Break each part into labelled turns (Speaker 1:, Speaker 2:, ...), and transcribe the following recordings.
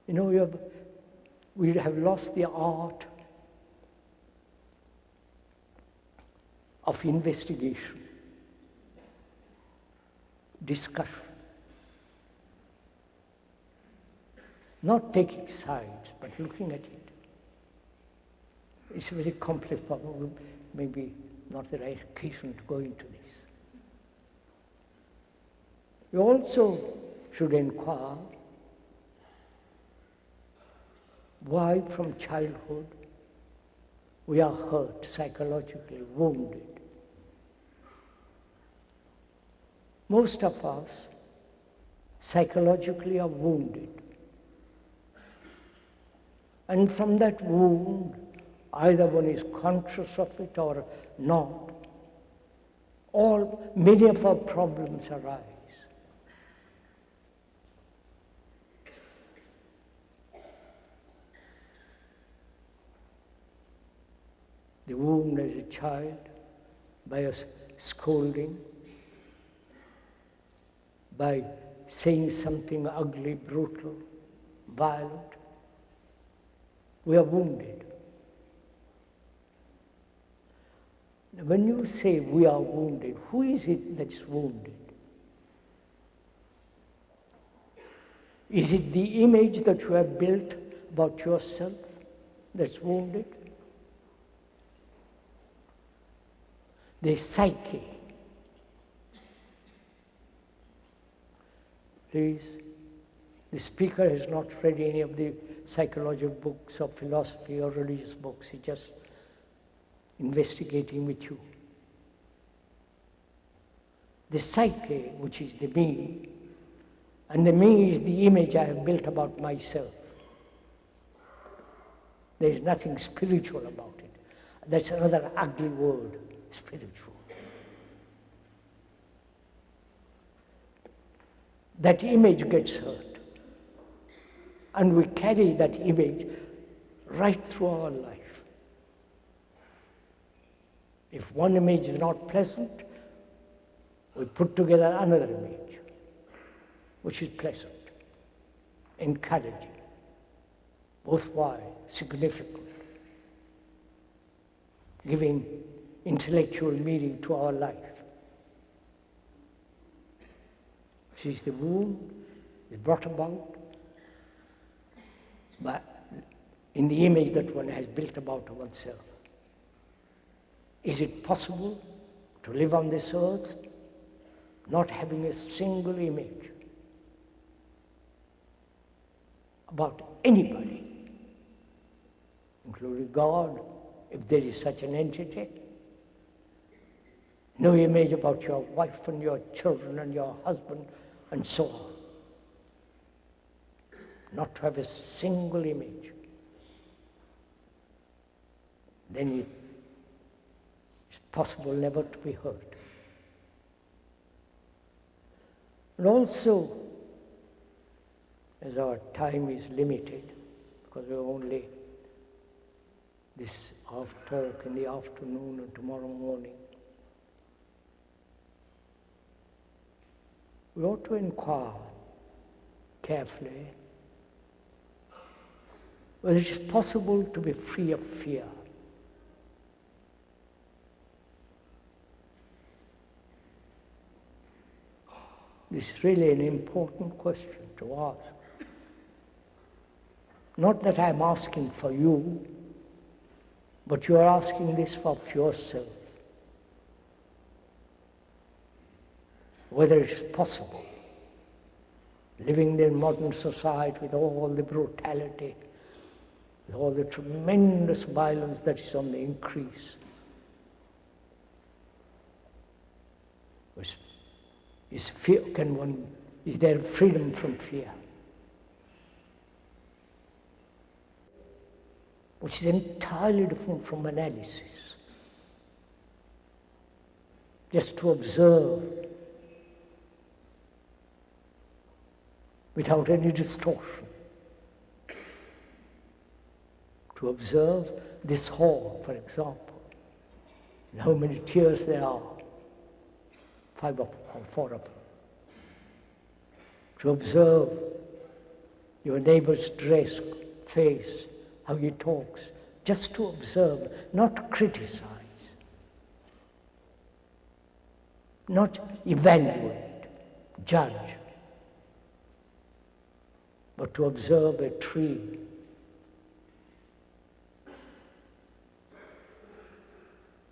Speaker 1: You know, we have lost the art of investigation, discussion, not taking sides, but looking at it. It's a very complex problem, maybe not the right occasion to go into this. You also should inquire why from childhood we are hurt, psychologically wounded. Most of us psychologically are wounded. And from that wound, either one is conscious of it or not, many of our problems arise. The wound as a child, by a scolding, by saying something ugly, brutal, violent, we are wounded. When you say we are wounded, who is it that's wounded? Is it the image that you have built about yourself that's wounded? The psyche. Please, the speaker has not read any of the psychological books or philosophy or religious books. He's just investigating with you. The psyche, which is the me, and the me is the image I have built about myself. There is nothing spiritual about it. That's another ugly word, spiritual. That image gets hurt. And we carry that image right through our life. If one image is not pleasant, we put together another image, which is pleasant, encouraging, worthwhile, significant, giving intellectual meaning to our life. This is the wound is brought about in the image that one has built about oneself. Is it possible to live on this earth not having a single image about anybody, including God, if there is such an entity? No image about your wife and your children and your husband and so on. Not to have a single image. Then it's possible never to be hurt. And also, as our time is limited, because we're only this talk in the afternoon and tomorrow morning, we ought to inquire carefully whether it is possible to be free of fear. This is really an important question to ask. Not that I'm asking for you, but you are asking this for yourself. Whether it's possible, living in modern society with all the brutality, with all the tremendous violence that is on the increase. Is there freedom from fear? Which is entirely different from analysis. Just to observe without any distortion. To observe this hall, for example, and how many tiers there are, 5 of them, or 4 of them. To observe your neighbor's dress, face, how he talks, just to observe, not criticize, not evaluate, judge, but to observe a tree,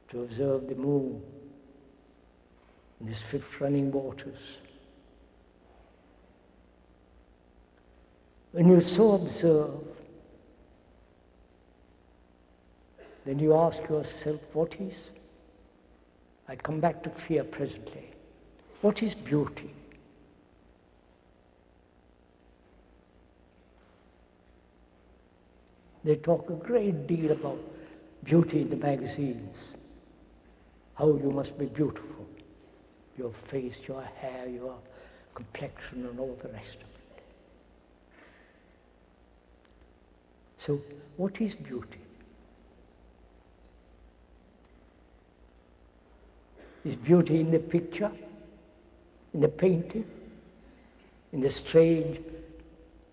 Speaker 1: to observe the moon, in the swift running waters. When you so observe, then you ask yourself, what is? I come back to fear presently. What is beauty? They talk a great deal about beauty in the magazines, how you must be beautiful, your face, your hair, your complexion, and all the rest of it. So, what is beauty? Is beauty in the picture, in the painting, in the strange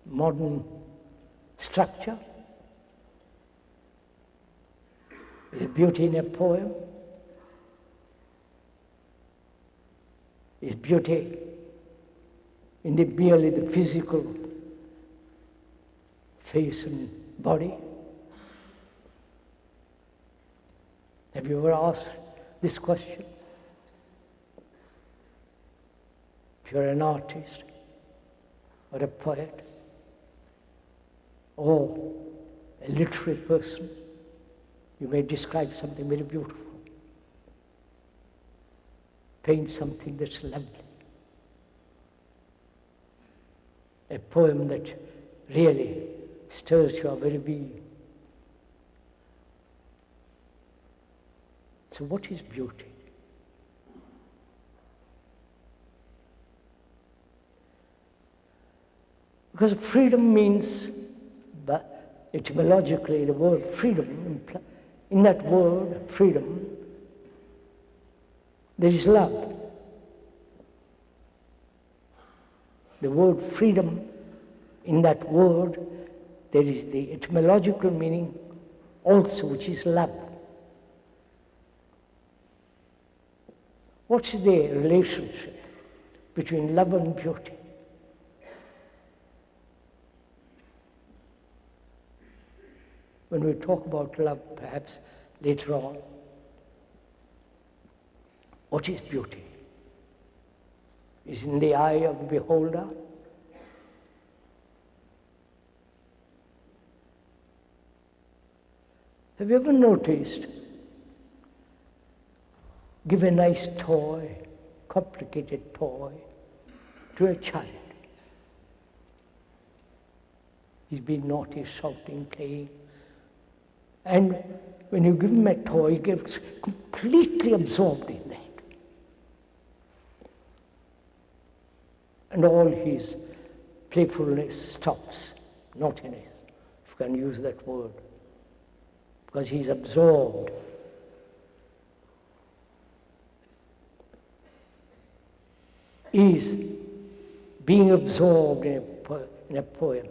Speaker 1: modern structure? Is it beauty in a poem? Is beauty in merely the physical face and body? Have you ever asked this question? If you're an artist or a poet or a literary person, you may describe something very beautiful, paint something that's lovely, a poem that really stirs your very being. So what is beauty? Because freedom means, but etymologically the word freedom, in that word, freedom, there is love. The word freedom, in that word, there is the etymological meaning also, which is love. What's the relationship between love and beauty? When we talk about love, perhaps later on, what is beauty? Is in the eye of the beholder? Have you ever noticed, give a nice toy, complicated toy, to a child. He's been naughty, shouting, playing. And when you give him a toy, he gets completely absorbed in that. And all his playfulness stops, naughtiness, if you can use that word, because he's absorbed. Is being absorbed in a poem,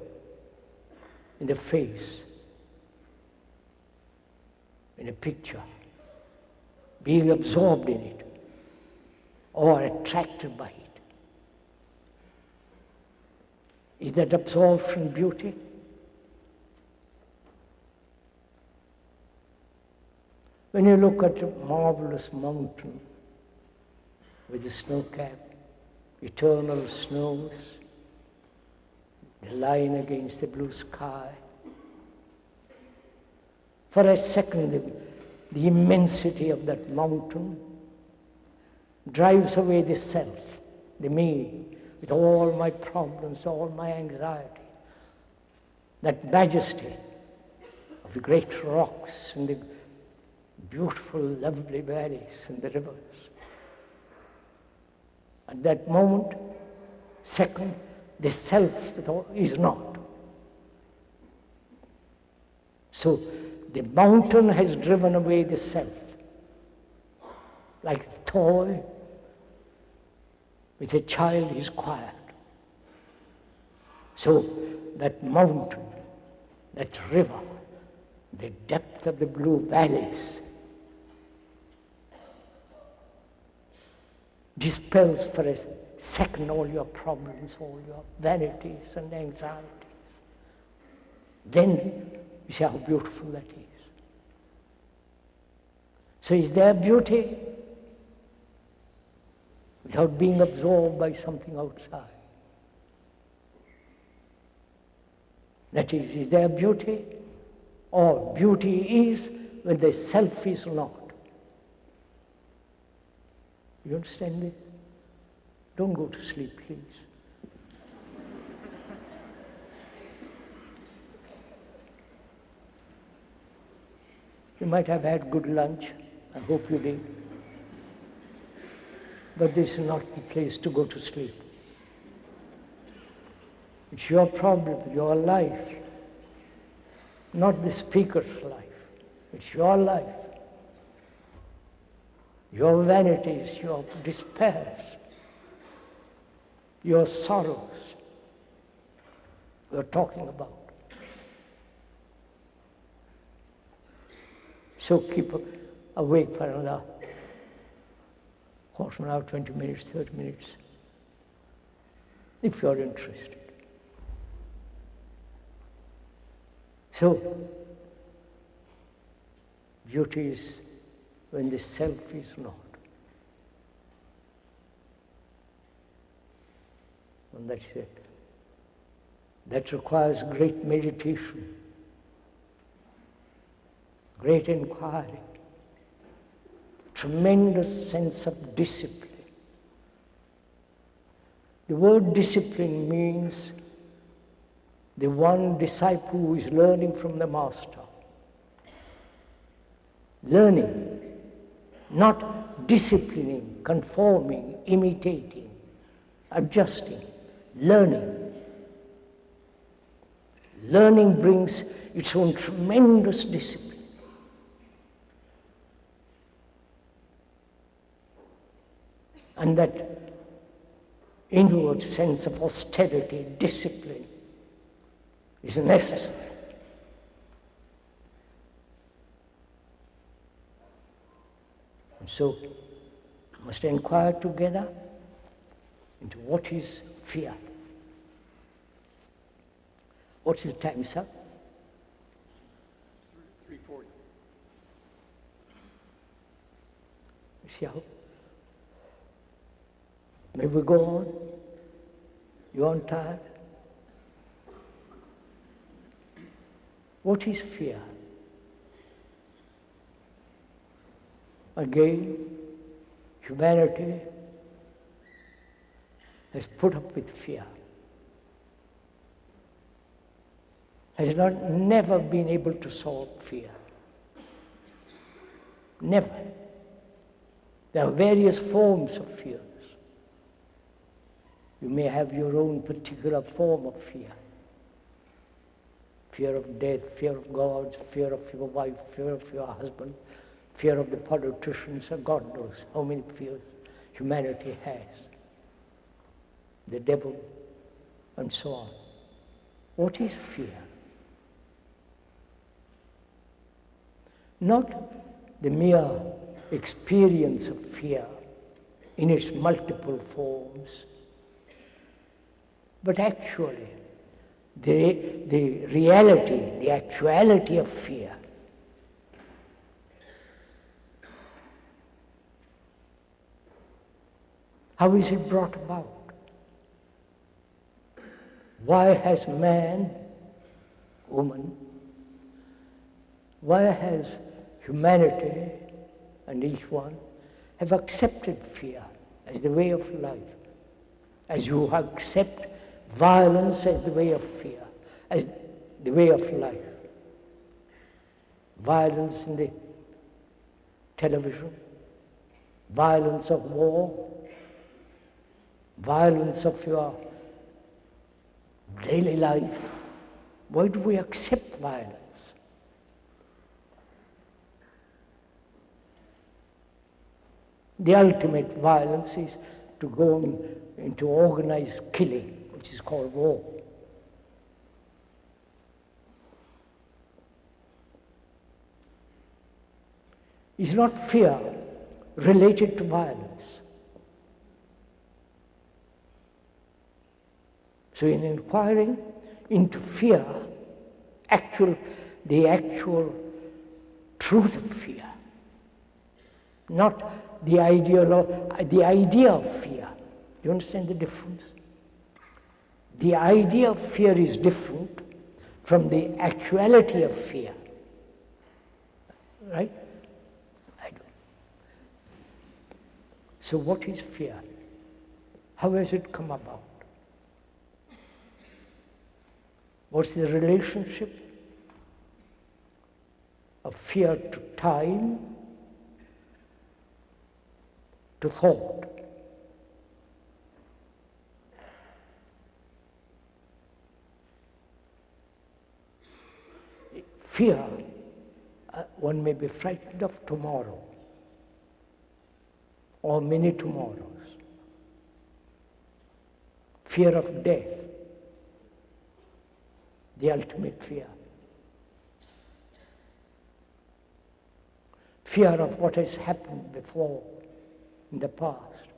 Speaker 1: in the face, in a picture, being absorbed in it, or attracted by it. Is that absorption beauty? When you look at a marvelous mountain with a snow cap, eternal snows, the line against the blue sky, for a second the immensity of that mountain drives away the self, the me, with all my problems, all my anxiety. That majesty of the great rocks and the beautiful, lovely valleys and the rivers. At that moment, second, the self is not. So the mountain has driven away the self, like a toy with a child is quiet. So that mountain, that river, the depth of the blue valleys dispels for a second all your problems, all your vanities and anxieties. Then you see how beautiful that is. So is there beauty without being absorbed by something outside? That is there beauty? Or beauty is when the self is not. You understand this? Don't go to sleep, please. You might have had good lunch. I hope you did. But this is not the place to go to sleep. It's your problem, your life, not the speaker's life. It's your life. Your vanities, your despairs, your sorrows we're talking about. So keep awake for another quarter of an hour, 20 minutes, 30 minutes, if you're interested. So, beauty is when the self is not. And that's it. That requires great meditation, great inquiry, tremendous sense of discipline. The word discipline means the one disciple who is learning from the master. Learning, not disciplining, conforming, imitating, adjusting. Learning. Learning brings its own tremendous discipline. And that inward sense of austerity, discipline, is necessary. And so, we must inquire together into what is fear. What's the time, sir?
Speaker 2: 3:40.
Speaker 1: See how? May we go on? You aren't tired? What is fear? Again, humanity has put up with fear. Has never been able to solve fear. Never. There are various forms of fears. You may have your own particular form of fear. Fear of death, fear of God, fear of your wife, fear of your husband, fear of the politicians, and God knows how many fears humanity has. The devil, and so on. What is fear? Not the mere experience of fear in its multiple forms, but actually the reality, the actuality of fear. How is it brought about? Why has man, woman, why has humanity and each one have accepted fear as the way of life, as you accept violence as the way of fear, as the way of life? Violence in the television, violence of war, violence of your daily life. Why do we accept violence? The ultimate violence is to go into organized killing, which is called war. is not fear related to violence. So in inquiring into fear, the actual truth of fear, not the idea of fear. You understand the difference? The idea of fear is different from the actuality of fear. Right? So what is fear? How has it come about? What's the relationship of fear to time, to thought? Fear, one may be frightened of tomorrow or many tomorrows. Fear of death, the ultimate fear. Fear of what has happened before in the past.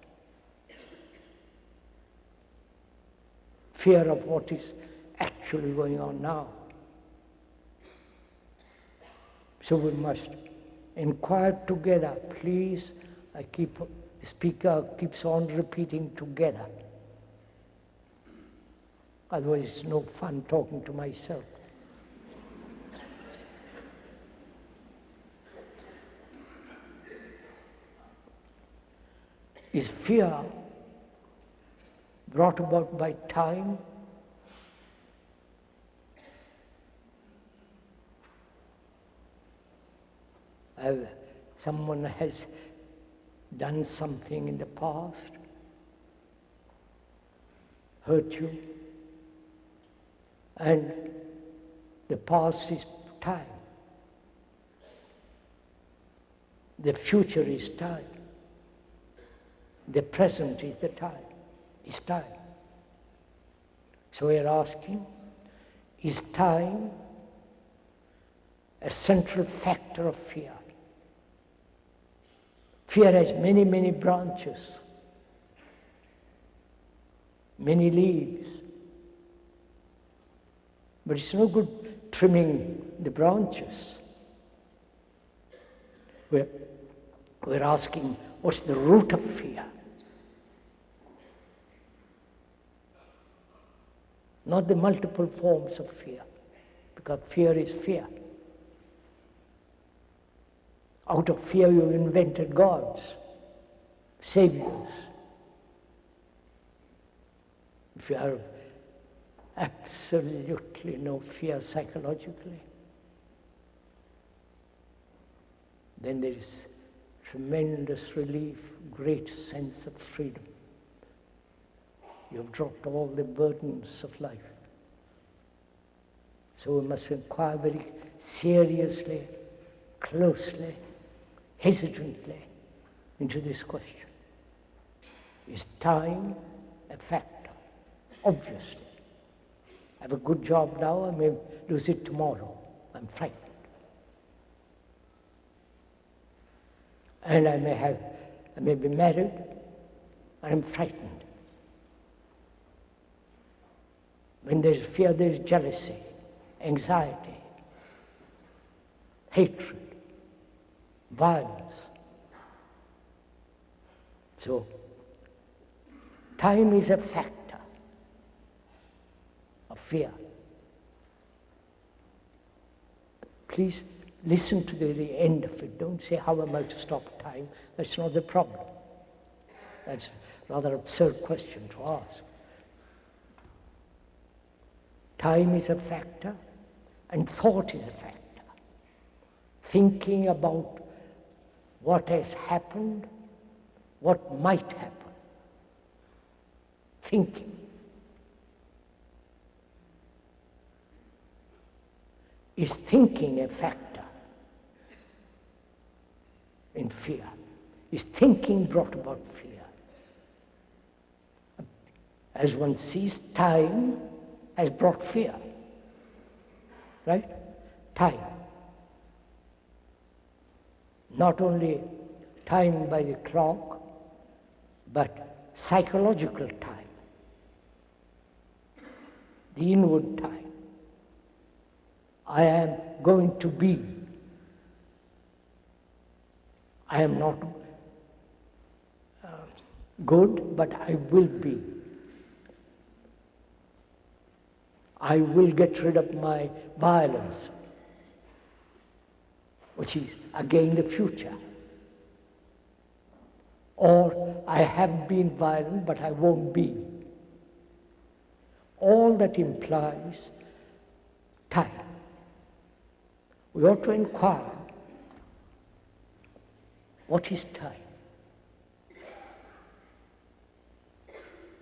Speaker 1: Fear of what is actually going on now. So we must inquire together, please. The speaker keeps on repeating together. Otherwise it's no fun talking to myself. Is fear brought about by time? Someone has done something in the past, hurt you, and the past is time. The future is time. The present is the time, is time. So we are asking, is time a central factor of fear? Fear has many, many branches, many leaves. But it's no good trimming the branches. We're asking, what's the root of fear? Not the multiple forms of fear, because fear is fear. Out of fear you've invented gods, saviors. If you have absolutely no fear psychologically, then there is tremendous relief, great sense of freedom. You've dropped all the burdens of life. So we must inquire very seriously, closely, hesitantly into this question. Is time a factor? Obviously. I have a good job now, I may lose it tomorrow. I'm frightened. And I may be married, and I'm frightened. When there's fear, there's jealousy, anxiety, hatred, violence. So, time is a factor of fear. Please listen to the end of it. Don't say, how am I to stop time? That's not the problem. That's a rather absurd question to ask. Time is a factor, and thought is a factor. Thinking about what has happened, what might happen. Thinking. Is thinking a factor in fear? Is thinking brought about fear? As one sees, time has brought fear. Right? Time. not only time by the clock, but psychological time, the inward time. I am going to be. I am not good, but I will be. I will get rid of my violence, which is again the future. Or I have been violent, but I won't be. All that implies time. We ought to inquire, what is time?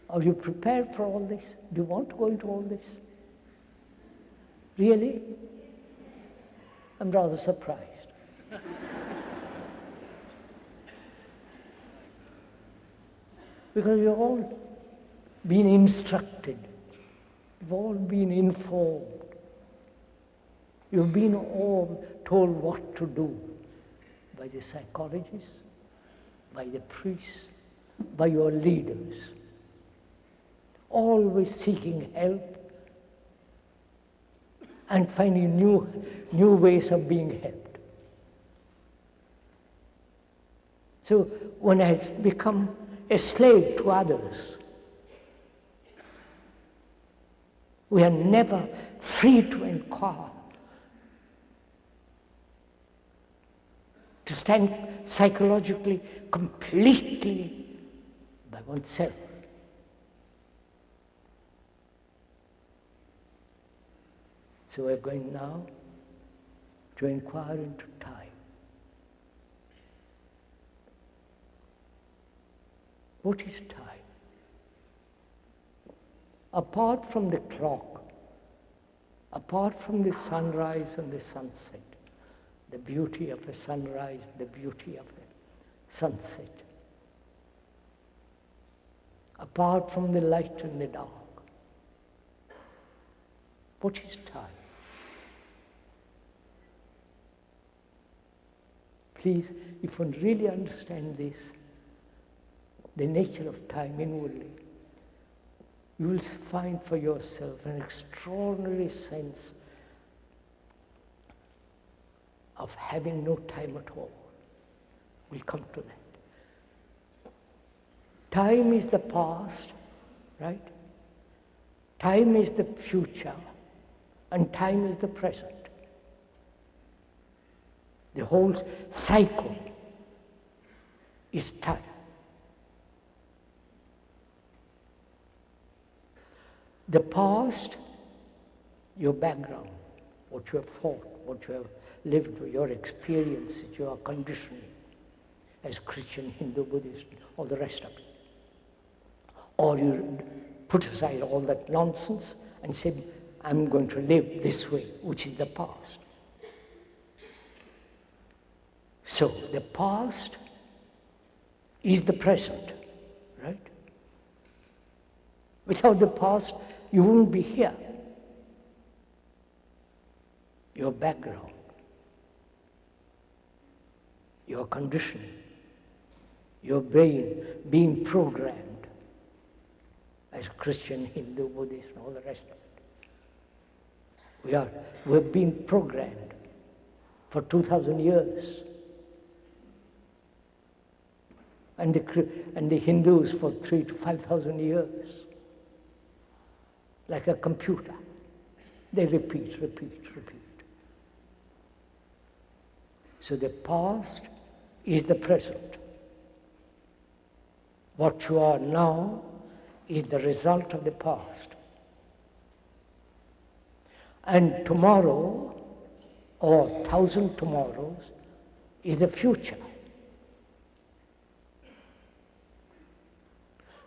Speaker 1: Are you prepared for all this? Do you want to go into all this? Really? I'm rather surprised. Because you've all been instructed, you've all been informed, you've been all told what to do by the psychologists, by the priests, by your leaders, always seeking help and finding new ways of being helped. So one has become a slave to others. We are never free to inquire, to stand psychologically completely by oneself. So we're going now to inquire into time. What is time? Apart from the clock, apart from the sunrise and the sunset, the beauty of a sunrise, the beauty of a sunset, apart from the light and the dark, what is time? Please, if one really understands this, the nature of time inwardly, you will find for yourself an extraordinary sense of having no time at all. We'll come to that. Time is the past, right? Time is the future, and time is the present. The whole cycle is time. The past, your background, what you have thought, what you have lived, your experiences, your conditioning as Christian, Hindu, Buddhist, all the rest of it. Or you put aside all that nonsense and say, I'm going to live this way, which is the past. So the past is the present, right? Without the past, you wouldn't be here. Your background, your conditioning, your brain being programmed as Christian, Hindu, Buddhist, and all the rest of it. We've been programmed for 2,000 years. And the Hindus for 3,000 to 5,000 years. Like a computer. They repeat. So the past is the present. What you are now is the result of the past. And tomorrow, or 1,000 tomorrows, is the future.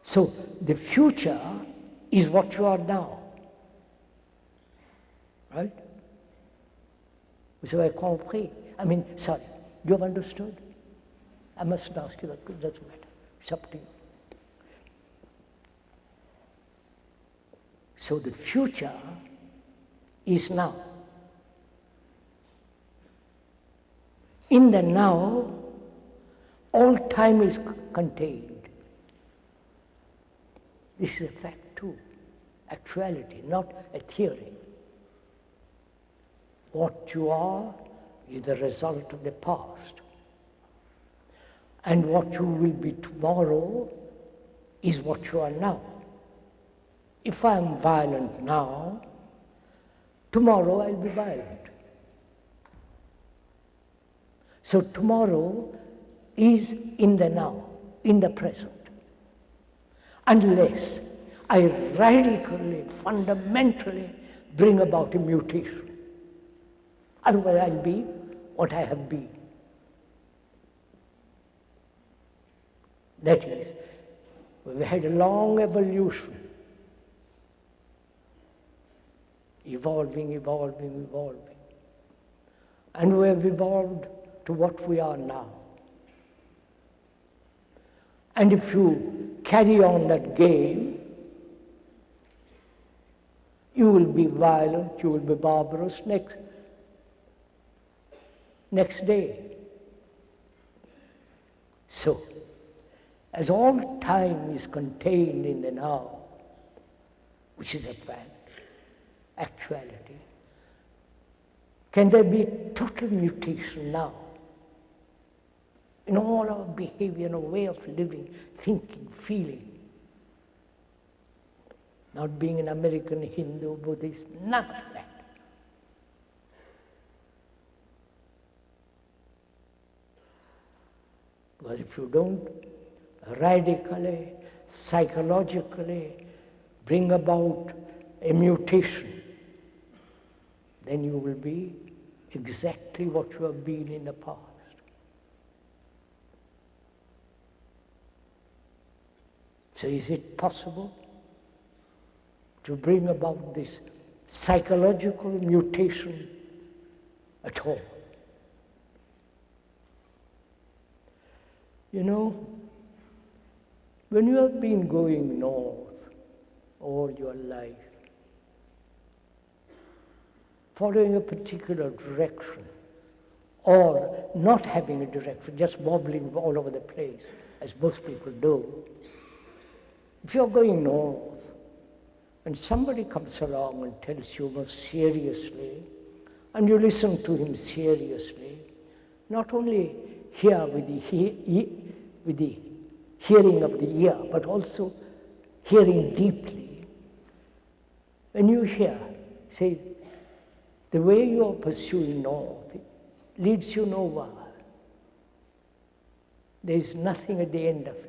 Speaker 1: So the future is what you are now. Right? Vous avez compris? Sorry, you have understood? I mustn't ask you that, it doesn't matter. It's up to you. So the future is now. In the now, All time is contained. This is a fact too, actuality, not a theory. What you are is the result of the past. And what you will be tomorrow is what you are now. If I am violent now, tomorrow I'll be violent. So tomorrow is in the now, in the present. Unless I radically, fundamentally bring about a mutation. Otherwise I'll be what I have been. That is, we've had a long evolution. Evolving. And we have evolved to what we are now. And if you carry on that game, you will be violent, you will be barbarous next day. So, as all time is contained in the now, which is a fact, actuality, can there be total mutation now? In all our behavior, in our way of living, thinking, feeling. Not being an American Hindu, Buddhist, none of that. Because if you don't radically, psychologically bring about a mutation, then you will be exactly what you have been in the past. So is it possible to bring about this psychological mutation at all? You know, when you have been going north all your life, following a particular direction, or not having a direction, just wobbling all over the place, as most people do, if you're going north, and somebody comes along and tells you most seriously, and you listen to him seriously, not only hear with the hearing of the ear, but also hearing deeply. When you hear, say, the way you are pursuing north, it leads you nowhere. There is nothing at the end of it.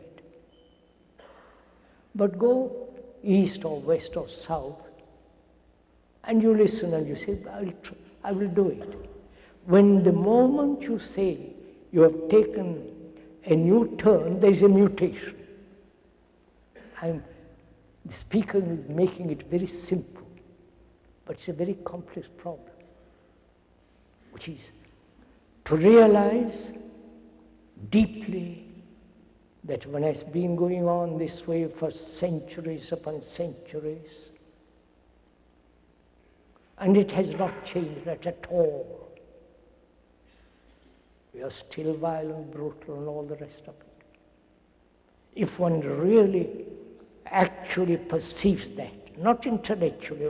Speaker 1: But go east or west or south, and you listen and you say, I will do it. When the moment you say you have taken a new turn, there is a mutation. The speaker is making it very simple, but it's a very complex problem, which is to realize deeply that when it's been going on this way for centuries upon centuries, and it has not changed at all. We are still violent, brutal, and all the rest of it. If one really actually perceives that, not intellectually,